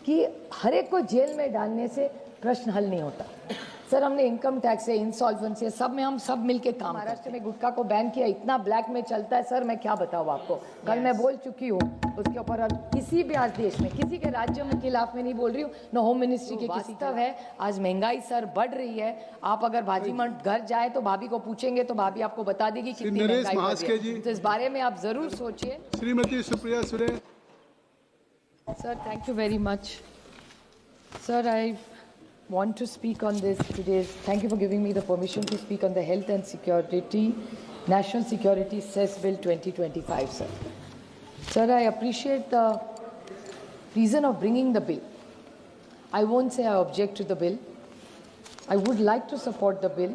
कि हर एक को जेल में डालने से प्रश्न हल नहीं होता। सर, हमने इनकम टैक्स है, इंसॉल्वेंसी है, सब में हम सब मिलके काम। महाराष्ट्र में गुटखा को बैन किया, इतना ब्लैक में चलता है सर, मैं क्या बताऊँ आपको। कल मैं बोल चुकी हूँ उसके ऊपर, और किसी भी आज देश में किसी के राज्य में खिलाफ में नहीं बोल रही हूँ, न होम मिनिस्ट्री के। वास्तव है आज महंगाई सर बढ़ रही है। आप अगर भाजी मंड घर जाए तो भाभी को पूछेंगे तो भाभी आपको बता देगी कितनी महंगाई बढ़ रही है। तो इस बारे में आप जरूर सोचिए। श्रीमती सुप्रिया सुरे। Sir, thank you very much. Sir, I want to speak on this today. Thank you for giving me the permission to speak on the Health and Security, National Security Cess Bill 2025, sir. Sir, I appreciate the reason of bringing the bill. I won't say I object to the bill. I would like to support the bill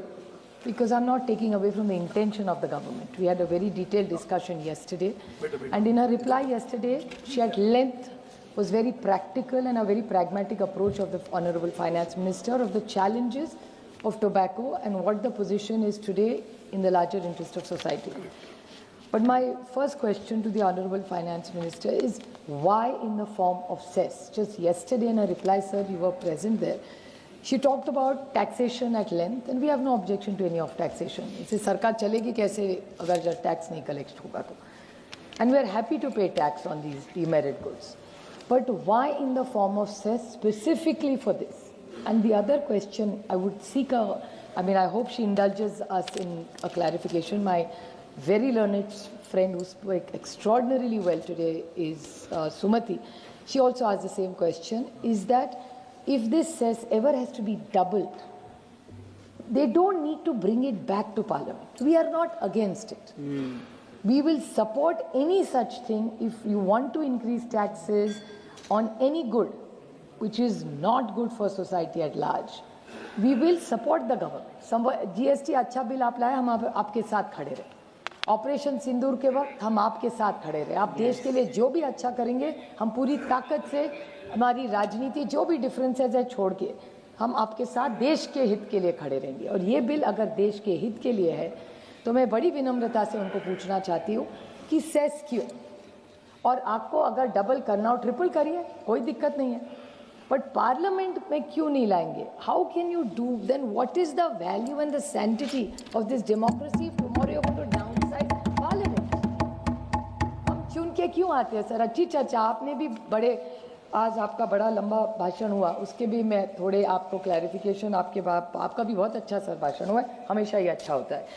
because I'm not taking away from the intention of the government. We had a very detailed discussion yesterday, and in her reply yesterday, she at length was very practical and a very pragmatic approach of the Honorable Finance Minister of the challenges of tobacco and what the position is today in the larger interest of society. But my first question to the Honorable Finance Minister is why in the form of cess? Just yesterday in a reply, sir, you were present there. She talked about taxation at length, and we have no objection to any of taxation. इससे सरकार चलेगी कैसे अगर जब tax नहीं collect होगा तो. And we are happy to pay tax on these demerit goods. But why in the form of cess specifically for this? And the other question I would seek I hope she indulges us in a clarification. My very learned friend who spoke extraordinarily well today is Sumati. She also asked the same question, is that if this cess ever has to be doubled, they don't need to bring it back to Parliament. We are not against it. We will support any such thing if you want to increase taxes on any good which is not good for society at large. We will support the government. GST अच्छा bill आप लाए, हम आपके साथ खड़े रहे. Operation सिंदूर के वक्त हम आपके साथ खड़े रहे. आप देश के लिए जो भी अच्छा करेंगे, हम पूरी ताकत से हमारी राजनीति जो भी डिफरेंसेस है छोड़ के हम आपके साथ देश के हित के लिए खड़े रहेंगे. और ये बिल अगर देश के हित के लिए है तो मैं बड़ी विनम्रता से उनको पूछना चाहती हूँ कि सेस क्यों, और आपको अगर डबल करना हो ट्रिपल करिए, कोई दिक्कत नहीं है, बट पार्लियामेंट में क्यों नहीं लाएंगे? How can you do then? What is the value and the sanctity of this democracy? Tomorrow you going to downsize parliament. हम चुन के क्यों आते हैं सर? अच्छी चर्चा आपने भी बड़े, आज आपका बड़ा लंबा भाषण हुआ, उसके भी मैं थोड़े आपको क्लैरिफिकेशन, आपका भी बहुत अच्छा सर भाषण हुआ है, हमेशा ही अच्छा होता है.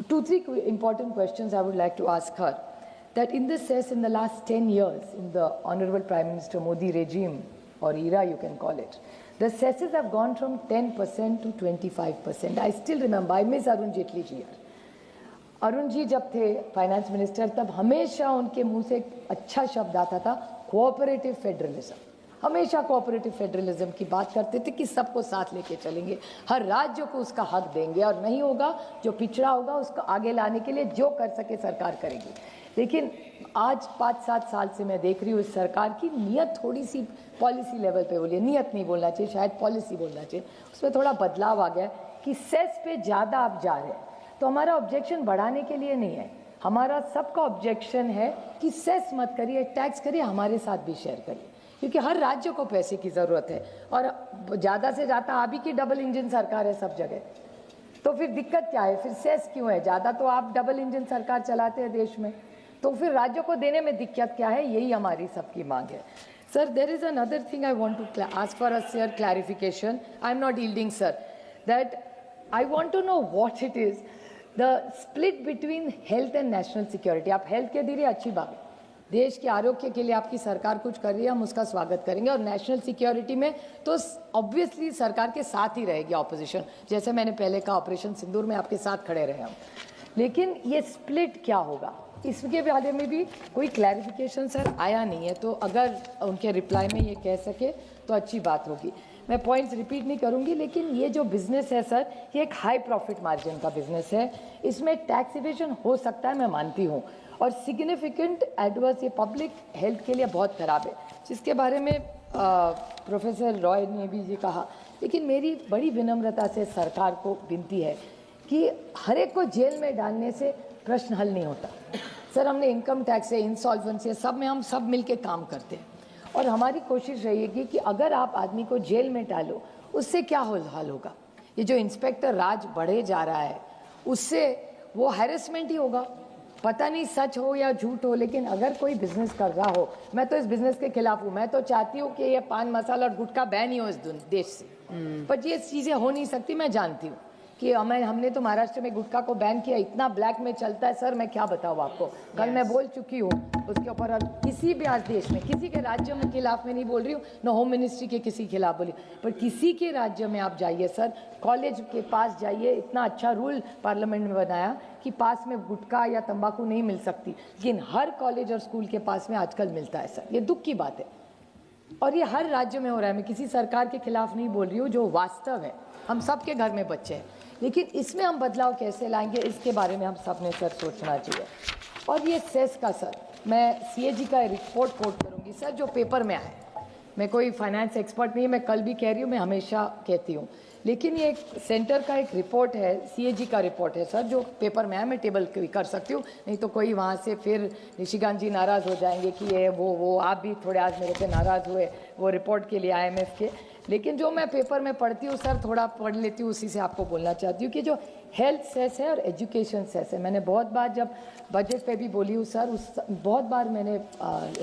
2-3 important questions I would like to ask her. That in this cess in the last 10 years, in the Honorable Prime Minister Modi regime, or era you can call it, the cesses have gone from 10% to 25%. I still remember, I miss Arun Jaitley ji. Arun ji जब थे finance minister, तब हमेशा उनके मुंह से एक अच्छा शब्द आता था, कोऑपरेटिव फेडरलिज्म. हमेशा कोऑपरेटिव फेडरलिज्म की बात करते थे कि सबको साथ लेके चलेंगे, हर राज्य को उसका हक देंगे, और नहीं होगा जो पिछड़ा होगा उसको आगे लाने के लिए जो कर सके सरकार करेगी. लेकिन आज 5-7 साल से मैं देख रही हूँ इस सरकार की नीयत थोड़ी सी पॉलिसी लेवल पे बोलिए, नीयत नहीं बोलना चाहिए, शायद पॉलिसी बोलना चाहिए, उसमें थोड़ा बदलाव आ गया कि सेस पे ज़्यादा आप जा रहे हैं. तो हमारा ऑब्जेक्शन बढ़ाने के लिए नहीं है, हमारा सबका ऑब्जेक्शन है कि सेस मत करिए, टैक्स करिए, हमारे साथ भी शेयर करिए, क्योंकि हर राज्य को पैसे की ज़रूरत है, और ज़्यादा से ज़्यादा आप ही की डबल इंजन सरकार है सब जगह. तो फिर दिक्कत क्या है? फिर सेस क्यों है? ज़्यादा तो आप डबल इंजन सरकार चलाते हैं देश में, तो फिर राज्यों को देने में दिक्कत क्या है? यही हमारी सबकी मांग है. Sir, there is another thing I want to ask for a share clarification. I am not yielding sir, that I want to know what it is the split between health and national security. आप health के दीजिए, अच्छी बात है, देश के आरोग्य के लिए आपकी सरकार कुछ कर रही है, हम उसका स्वागत करेंगे. और नेशनल सिक्योरिटी में तो ऑब्वियसली सरकार के साथ ही रहेगी ऑपोजिशन, जैसे मैंने पहले कहा ऑपरेशन सिंदूर में आपके साथ खड़े रहे हम. लेकिन ये स्प्लिट क्या होगा, इसके बारे में भी कोई क्लैरिफिकेशन सर आया नहीं है. तो अगर उनके रिप्लाई में ये कह सके तो अच्छी बात होगी. मैं पॉइंट्स रिपीट नहीं करूंगी, लेकिन ये जो बिजनेस है सर, ये एक हाई प्रॉफिट मार्जिन का बिजनेस है, इसमें टैक्स इवेजन हो सकता है, मैं मानती हूँ, और सिग्निफिकेंट एडवर्स ये पब्लिक हेल्थ के लिए बहुत खराब है, जिसके बारे में प्रोफेसर रॉय ने भी ये कहा. लेकिन मेरी बड़ी विनम्रता से सरकार को विनती है कि हर एक को जेल में डालने से प्रश्न हल नहीं होता. सर, हमने इनकम टैक्स है, इंसॉल्वेंसी है, सब में हम सब मिलके काम करते हैं, और हमारी कोशिश रहेगी कि अगर आप आदमी को जेल में डालो, उससे क्या हाल होगा? ये जो इंस्पेक्टर राज बढ़े जा रहा है, उससे वो हैरेसमेंट ही होगा। पता नहीं सच हो या झूठ हो, लेकिन अगर कोई बिजनेस कर रहा हो, मैं तो इस बिजनेस के खिलाफ हूँ। मैं तो चाहती हूँ कि ये पान मसाला और गुटखा बैन ही हो इस देश से, पर ये चीज़ें हो नहीं सकती। मैं जानती हूँ कि हमने तो महाराष्ट्र में गुटखा को बैन किया, इतना ब्लैक में चलता है सर, मैं क्या बताऊँ आपको। कल मैं बोल चुकी हूँ उसके ऊपर, और किसी भी आज देश में किसी के राज्य में खिलाफ में नहीं बोल रही हूँ, न होम मिनिस्ट्री के किसी खिलाफ बोली, पर किसी के राज्य में आप जाइए सर, कॉलेज के पास जाइए, इतना अच्छा रूल पार्लियामेंट में बनाया कि पास में गुटखा या तंबाकू नहीं मिल सकती, लेकिन हर कॉलेज और स्कूल के पास में आजकल मिलता है सर। ये दुख की बात है, और ये हर राज्य में हो रहा है। मैं किसी सरकार के खिलाफ नहीं बोल रही हूँ, जो वास्तव है। हम सबके घर में बच्चे हैं, लेकिन इसमें हम बदलाव कैसे लाएंगे, इसके बारे में हम सब ने सर सोचना चाहिए। और ये सेस का सर, मैं सीएजी का रिपोर्ट कोट करूँगी सर, जो पेपर में आया। मैं कोई फाइनेंस एक्सपर्ट नहीं, मैं कल भी कह रही हूँ, मैं हमेशा कहती हूँ, लेकिन ये एक सेंटर का एक रिपोर्ट है, सीएजी का रिपोर्ट है सर, जो पेपर में है। मैं टेबल कर सकती हूँ, नहीं तो कोई वहाँ से फिर निशिकांत जी नाराज़ हो जाएंगे कि ये वो आप भी थोड़े आज मेरे पे नाराज़ हुए वो रिपोर्ट के लिए IMF के। लेकिन जो मैं पेपर में पढ़ती हूँ सर, थोड़ा पढ़ लेती हूँ, उसी से आपको बोलना चाहती हूँ कि जो हेल्थ सेस है और एजुकेशन सेस है, मैंने बहुत बार जब बजट पे भी बोली हूँ सर, बहुत बार मैंने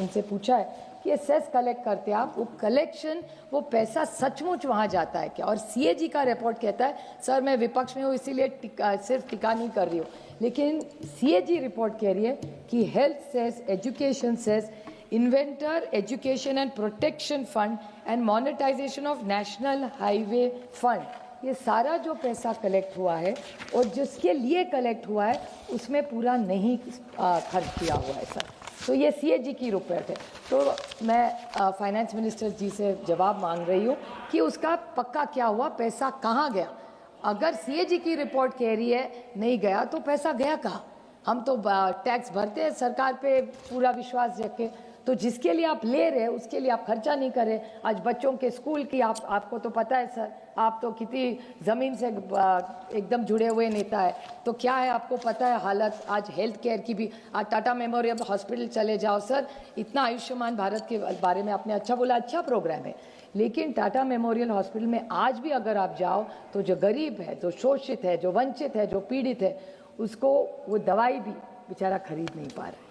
इनसे पूछा है कि ये सेस कलेक्ट करते हैं आप, वो कलेक्शन, वो पैसा सचमुच वहाँ जाता है क्या? और सीएजी का रिपोर्ट कहता है, सर मैं विपक्ष में हूँ इसीलिए सिर्फ टिका नहीं कर रही हूँ, लेकिन सीएजी रिपोर्ट कह रही है कि health cess, education cess, investor education and protection fund and monetisation of national highway fund, ये सारा जो पैसा कलेक्ट हुआ है और जिसके लिए कलेक्ट हुआ है उसमें पूरा नहीं खर्च किया हुआ है सर। तो ये सीएजी की रिपोर्ट है। तो मैं फाइनेंस मिनिस्टर जी से जवाब मांग रही हूँ कि उसका पक्का क्या हुआ, पैसा कहाँ गया? अगर सीएजी की रिपोर्ट कह रही है नहीं गया, तो पैसा गया कहाँ? हम तो टैक्स भरते हैं सरकार पे पूरा विश्वास रख के, तो जिसके लिए आप ले रहे हैं उसके लिए आप खर्चा नहीं कर रहे। आज बच्चों के स्कूल की आपको तो पता है सर, आप तो कितनी ज़मीन से एकदम जुड़े हुए नेता है, तो क्या है आपको पता है हालत आज हेल्थ केयर की भी। आज टाटा मेमोरियल हॉस्पिटल चले जाओ सर, इतना आयुष्मान भारत के बारे में आपने अच्छा बोला, अच्छा प्रोग्राम है, लेकिन टाटा मेमोरियल हॉस्पिटल में आज भी अगर आप जाओ तो जो गरीब है, जो शोषित है, जो वंचित है, जो पीड़ित है, उसको वो दवाई भी बेचारा खरीद नहीं पा रहा है।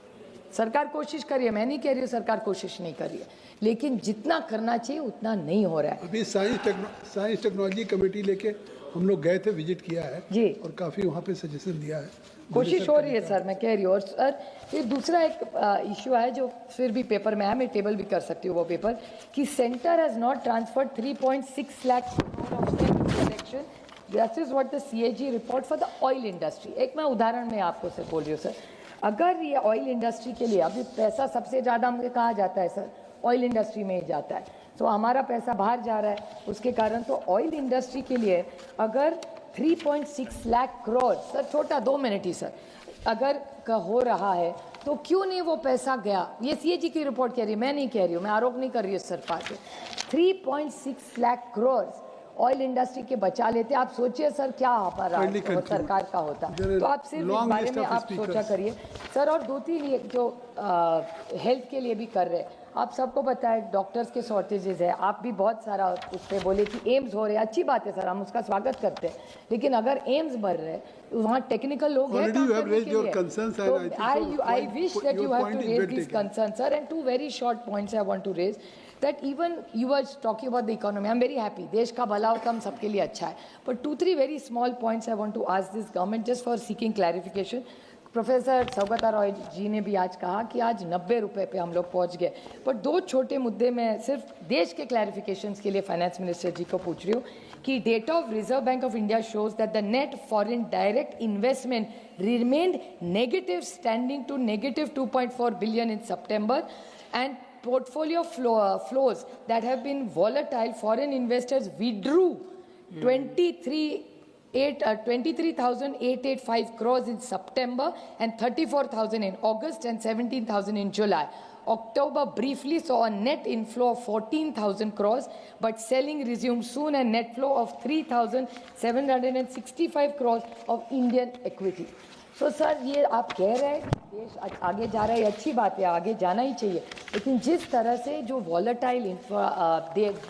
सरकार कोशिश कर रही है, मैं नहीं कह रही हूँ सरकार कोशिश नहीं कर रही है, लेकिन जितना करना चाहिए उतना नहीं हो रहा है। अभी साइंस टेक्नोलॉजी कमेटी लेके हम लोग गए थे, विजिट किया है जी, और काफ़ी वहाँ पे सजेशन दिया है, कोशिश हो रही है सर, मैं कह रही हूँ। और सर फिर दूसरा एक इशू है जो फिर भी पेपर में है, मैं टेबल भी कर सकती हूँ वो पेपर, कि centre has not transferred 3.6 lakh collection, this is what the CAG report for the oil industry. एक मैं उदाहरण में आपको से बोल रही हूँ सर, अगर ये ऑयल इंडस्ट्री के लिए अभी पैसा सबसे ज़्यादा हमें कहाँ जाता है सर? ऑयल इंडस्ट्री में ही जाता है, तो हमारा पैसा बाहर जा रहा है उसके कारण। तो ऑयल इंडस्ट्री के लिए अगर 3.6 लाख करोड़, सर छोटा 2 मिनट ही सर, अगर हो रहा है तो क्यों नहीं वो पैसा गया? ये सीएजी की रिपोर्ट कह रही है, मैं नहीं कह रही हूँ, मैं आरोप नहीं कर रही हूँ सरकार पे। 3.6 लाख करोड़ ऑयल इंडस्ट्री के बचा लेते, आप सोचिए सर क्या हमारा सरकार का होता। तो आप सिर्फ इस बारे में आप सोचा करिए सर। और 2-3 ये जो हेल्थ के लिए भी कर रहे हैं, आप सबको पता है डॉक्टर्स के शॉर्टेजेस है, आप भी बहुत सारा उस पर बोले कि एम्स हो रहे हैं, अच्छी बात है सर, हम उसका स्वागत करते हैं, लेकिन अगर एम्स बढ़ रहे हैं तो वहाँ टेक्निकल लोग हैं काम करने के लिए। I wish that you have to raise this concern sir, and 2 very short points I want to raise. That even you were talking about the economy, I'm very happy, देश का भला हो तम सबके लिए अच्छा है, but 2-3 very small points I want to ask this government just for seeking clarification. Professor Saugata Roy ji ने भी आज कहा कि आज 90 रुपये पे हम लोग पहुंच गए, पर 2 छोटे मुद्दे में सिर्फ देश के क्लैरिफिकेशंस के लिए फाइनेंस मिनिस्टर जी को पूछ रही हूँ कि data of Reserve Bank of India shows that the net foreign direct investment remained negative, standing to negative 2.4 billion in September, and portfolio flows that have been volatile. Foreign investors withdrew 23,885 crores in September and 34,000 in August and 17,000 in July. October briefly saw a net inflow of 14,000 crores, but selling resumed soon and net flow of 3,765 crores of Indian equity. So sir ये आप कह रहे हैं कि देश आगे जा रहा है, अच्छी बात है, आगे जाना ही चाहिए, लेकिन जिस तरह से जो वॉलेटाइल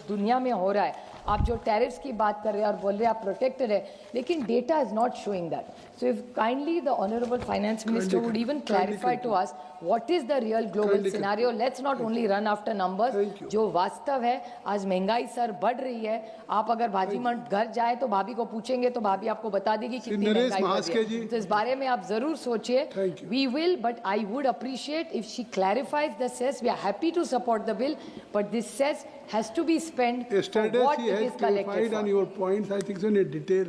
दुनिया में हो रहा है, आप जो टैरिफ्स की बात कर रहे हैं और बोल रहे हैं आप प्रोटेक्टेड है, लेकिन data is not showing that. So if kindly the honourable finance minister would even clarify to us what is the real global scenario. Let's not only run after numbers. जो वास्तव है, आज महंगाई सर बढ़ रही है. आप अगर भाजी मंड घर जाए तो भाभी को पूछेंगे तो भाभी आपको बता देगी कितनी महंगाई बढ़ रही है. तो इस बारे में आप जरूर सोचिए. We will, but I would appreciate if she clarifies the cess. We are happy to support the bill, but this cess has to be spent for Yesterday what she it has is collected clarified on for. your points, I think so, in detail.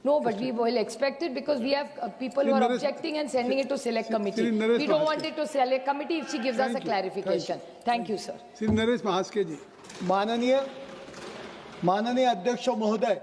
No, but we will expect it because we have people who are objecting and sending it to select committee. We don't want it to select committee if she gives us a clarification. Thank you, sir. Shri Naresh महास्के जी. माननीय अध्यक्ष महोदय,